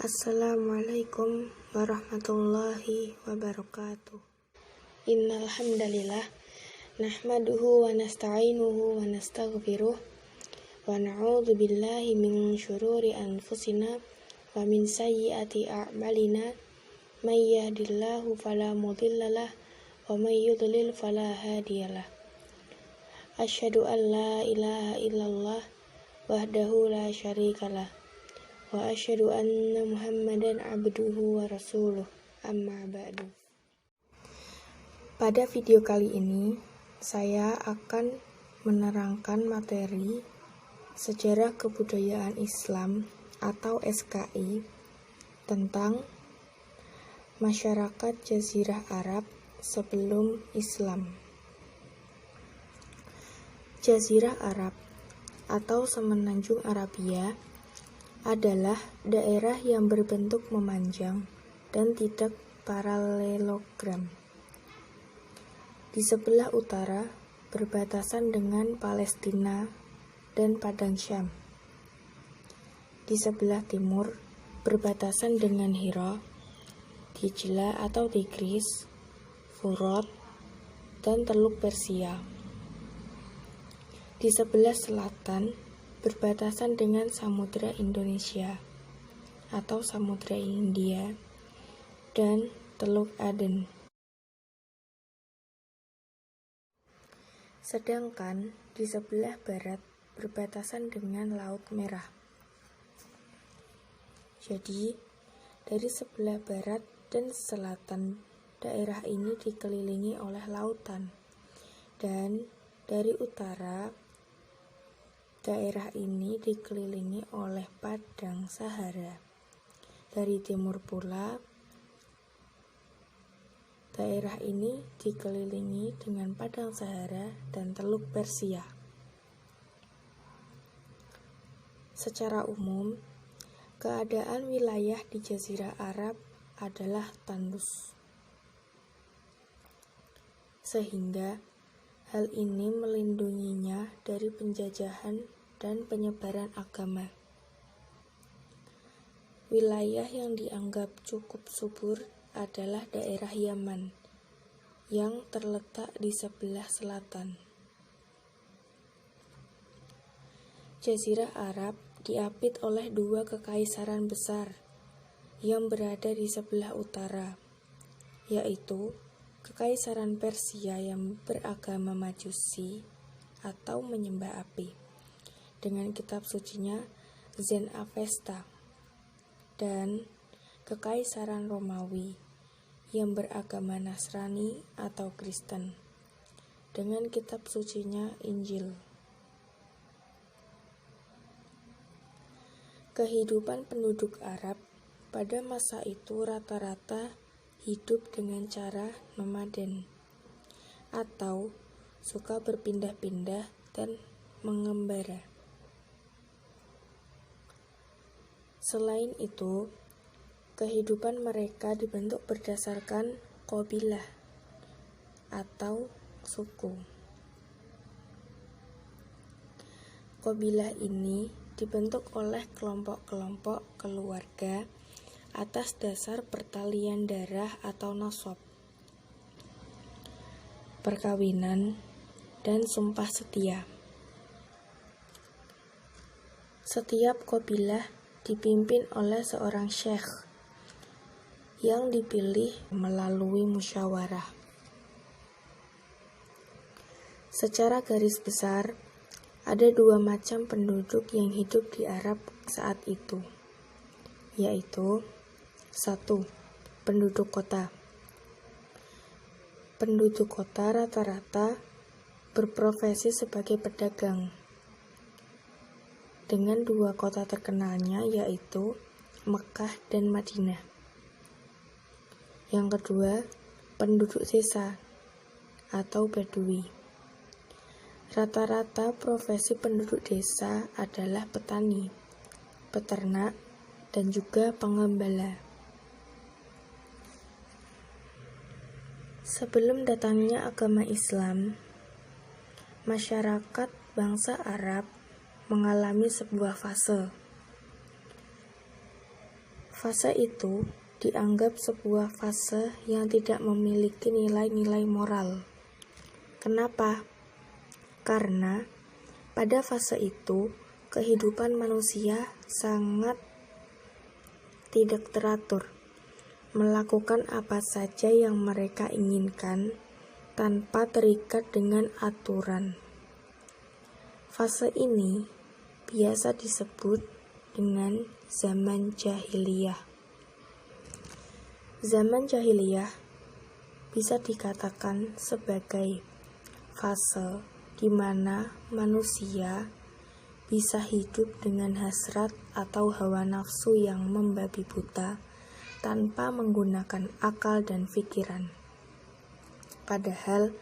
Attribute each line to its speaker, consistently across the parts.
Speaker 1: Assalamualaikum warahmatullahi wabarakatuh. Innal hamdalillah nahmaduhu wa nasta'inuhu wa nastaghfiruh wa na'udzu billahi min syururi anfusina wa min sayyiati a'malina may yahdihillahu fala mudhillalah wa may yudlil fala hadiyalah. Asyhadu an la ilaha illallah wahdahu la syarikalah wa asyhadu anna Muhammadan abduhu wa rasuluh, amma ba'du. Pada video kali ini, saya akan menerangkan materi Sejarah Kebudayaan Islam atau SKI tentang masyarakat Jazirah Arab sebelum Islam. Jazirah Arab atau Semenanjung Arabia adalah daerah yang berbentuk memanjang dan tidak paralelogram. Di sebelah utara berbatasan dengan Palestina dan Padang Syam. Di sebelah timur berbatasan dengan Hira, Dijla atau Tigris, Furat, dan Teluk Persia. Di sebelah selatan berbatasan dengan Samudra Indonesia atau Samudra India dan Teluk Aden. Sedangkan di sebelah barat berbatasan dengan Laut Merah. Jadi, dari sebelah barat dan selatan daerah ini dikelilingi oleh lautan. Dan dari utara daerah ini dikelilingi oleh Padang Sahara. Dari timur pula, daerah ini dikelilingi dengan Padang Sahara dan Teluk Persia. Secara umum, keadaan wilayah di Jazirah Arab adalah tandus. Sehingga hal ini melindunginya dari penjajahan dan penyebaran agama. Wilayah yang dianggap cukup subur adalah daerah Yaman, yang terletak di sebelah selatan. Jazirah Arab diapit oleh dua kekaisaran besar yang berada di sebelah utara, yaitu Kekaisaran Persia yang beragama Majusi atau menyembah api, dengan kitab sucinya Zend-Avesta, dan Kekaisaran Romawi yang beragama Nasrani atau Kristen, dengan kitab sucinya Injil. Kehidupan penduduk Arab pada masa itu rata-rata hidup dengan cara nomaden atau suka berpindah-pindah dan mengembara. Selain itu, kehidupan mereka dibentuk berdasarkan qabilah atau suku. Qabilah ini dibentuk oleh kelompok-kelompok keluarga atas dasar pertalian darah atau nasab, perkawinan, dan sumpah setia. Setiap qabilah dipimpin oleh seorang syekh yang dipilih melalui musyawarah. Secara garis besar, ada dua macam penduduk yang hidup di Arab saat itu, yaitu 1. Penduduk kota. Penduduk kota rata-rata berprofesi sebagai pedagang, dengan dua kota terkenalnya yaitu Mekah dan Madinah. Yang kedua, penduduk desa atau Badui. Rata-rata profesi penduduk desa adalah petani, peternak, dan juga pengembala. Sebelum datangnya agama Islam, masyarakat bangsa Arab mengalami sebuah fase. Fase itu dianggap sebuah fase yang tidak memiliki nilai-nilai moral. Kenapa? Karena pada fase itu kehidupan manusia sangat tidak teratur, melakukan apa saja yang mereka inginkan tanpa terikat dengan aturan. Fase ini biasa disebut dengan zaman jahiliyah. Zaman jahiliyah bisa dikatakan sebagai fase di mana manusia bisa hidup dengan hasrat atau hawa nafsu yang membabi buta tanpa menggunakan akal dan pikiran. Padahal,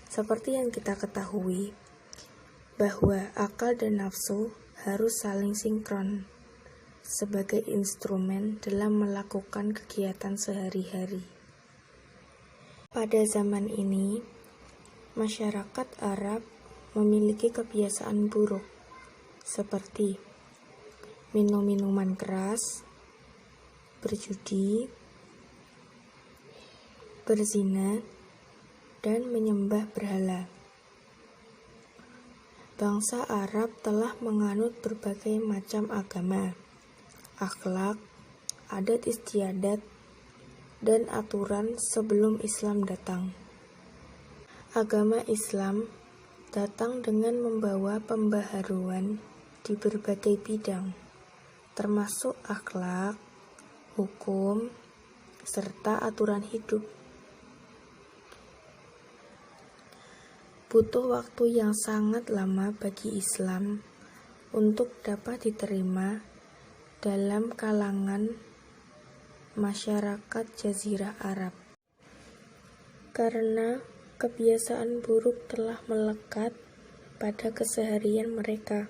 Speaker 1: seperti yang kita ketahui, bahwa akal dan nafsu harus saling sinkron sebagai instrumen dalam melakukan kegiatan sehari-hari. Pada zaman ini, masyarakat Arab memiliki kebiasaan buruk seperti minum minuman keras, berjudi, berzina, dan menyembah berhala. Bangsa Arab telah menganut berbagai macam agama, akhlak, adat istiadat, dan aturan sebelum Islam datang. Agama Islam datang dengan membawa pembaharuan di berbagai bidang, termasuk akhlak, hukum, serta aturan hidup. Butuh waktu yang sangat lama bagi Islam untuk dapat diterima dalam kalangan masyarakat Jazirah Arab, karena kebiasaan buruk telah melekat pada keseharian mereka.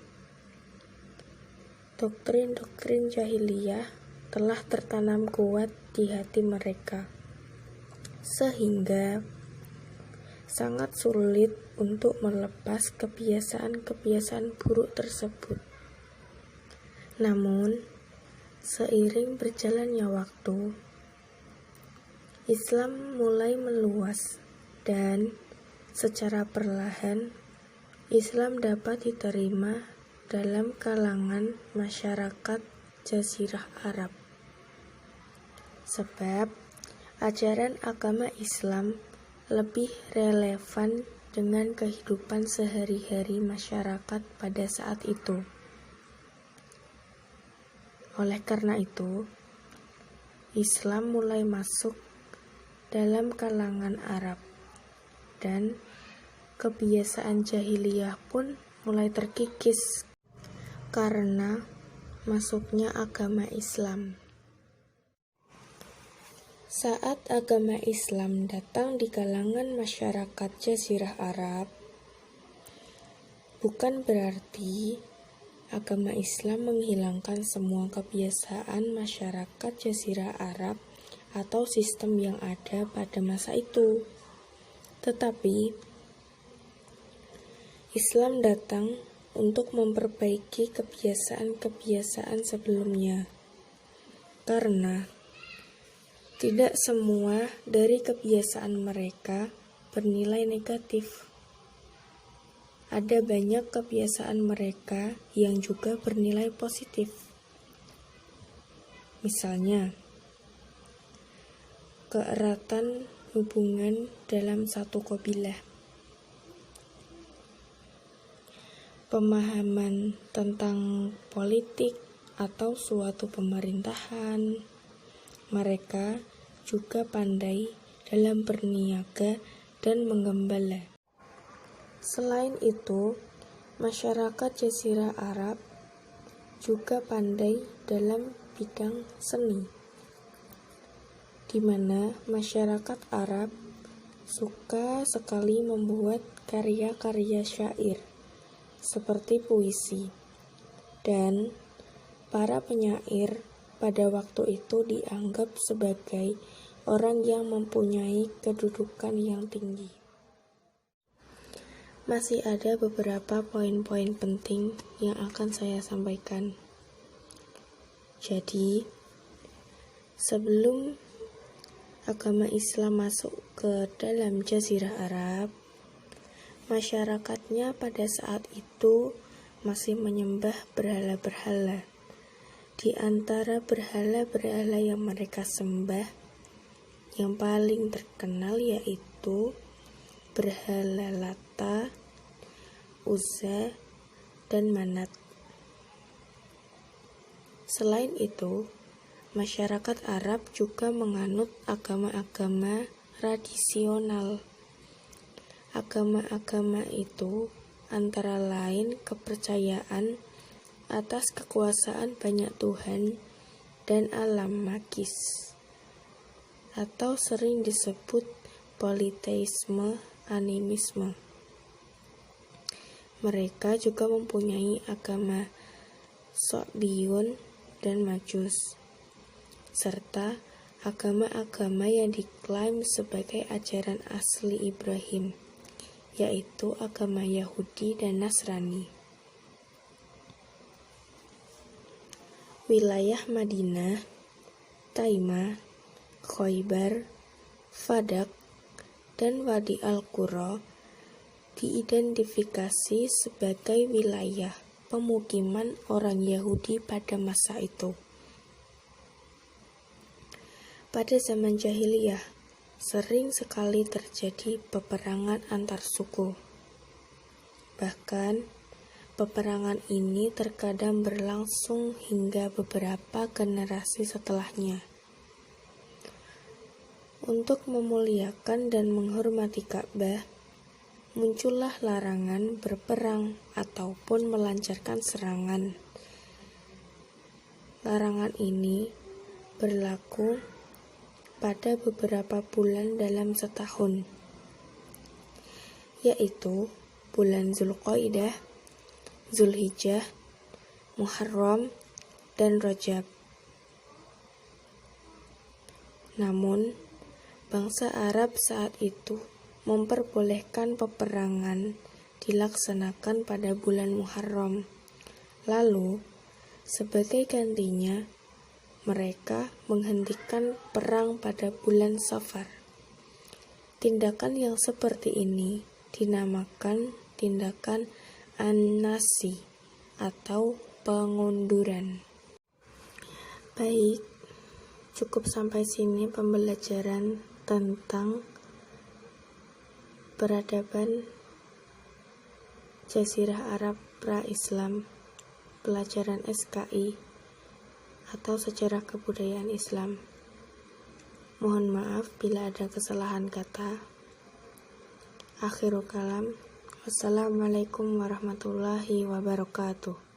Speaker 1: Doktrin-doktrin jahiliyah telah tertanam kuat di hati mereka, sehingga sangat sulit untuk melepas kebiasaan-kebiasaan buruk tersebut. Namun, seiring berjalannya waktu, Islam mulai meluas dan secara perlahan Islam dapat diterima dalam kalangan masyarakat Jazirah Arab. Sebab ajaran agama Islam lebih relevan dengan kehidupan sehari-hari masyarakat pada saat itu. Oleh karena itu, Islam mulai masuk dalam kalangan Arab, dan kebiasaan jahiliyah pun mulai terkikis karena masuknya agama Islam. Saat agama Islam datang di kalangan masyarakat Jazirah Arab, bukan berarti agama Islam menghilangkan semua kebiasaan masyarakat Jazirah Arab atau sistem yang ada pada masa itu. Tetapi, Islam datang untuk memperbaiki kebiasaan-kebiasaan sebelumnya. Karena tidak semua dari kebiasaan mereka bernilai negatif. Ada banyak kebiasaan mereka yang juga bernilai positif. Misalnya, keeratan hubungan dalam satu kabilah, pemahaman tentang politik atau suatu pemerintahan. Mereka juga pandai dalam berniaga dan menggembala. Selain itu, masyarakat Jazirah Arab juga pandai dalam bidang seni, di mana masyarakat Arab suka sekali membuat karya-karya syair seperti puisi, dan para penyair pada waktu itu dianggap sebagai orang yang mempunyai kedudukan yang tinggi. Masih ada beberapa poin-poin penting yang akan saya sampaikan. Jadi, Sebelum agama Islam masuk ke dalam Jazirah Arab, masyarakatnya pada saat itu masih menyembah berhala-berhala. Di antara berhala-berhala yang mereka sembah, yang paling terkenal yaitu berhala Lata, Uzza, dan Manat. Selain itu, masyarakat Arab juga menganut agama-agama tradisional. Agama-agama itu antara lain kepercayaan atas kekuasaan banyak Tuhan dan alam magis, atau sering disebut politeisme, animisme. Mereka juga mempunyai agama So'biyun dan Majus, serta agama-agama yang diklaim sebagai ajaran asli Ibrahim, yaitu agama Yahudi dan Nasrani. Wilayah Madinah, Taimah, Khoibar, Fadak, dan Wadi Al-Qura diidentifikasi sebagai wilayah pemukiman orang Yahudi pada masa itu. Pada zaman jahiliyah, sering sekali terjadi peperangan antar suku. Bahkan, peperangan ini terkadang berlangsung hingga beberapa generasi setelahnya. Untuk memuliakan dan menghormati Ka'bah, muncullah larangan berperang ataupun melancarkan serangan. Larangan ini berlaku pada beberapa bulan dalam setahun, yaitu bulan Zulqa'dah, Zulhijjah, Muharram, dan Rajab. Namun, bangsa Arab saat itu memperbolehkan peperangan dilaksanakan pada bulan Muharram. Lalu, sebagai gantinya, mereka menghentikan perang pada bulan Safar. Tindakan yang seperti ini dinamakan tindakan an-nasi atau pengunduran. Baik, cukup sampai sini pembelajaran tentang peradaban Jazirah Arab pra-Islam, pelajaran SKI atau sejarah kebudayaan Islam. Mohon maaf bila ada kesalahan kata. Akhirul kalam. Wassalamualaikum warahmatullahi wabarakatuh.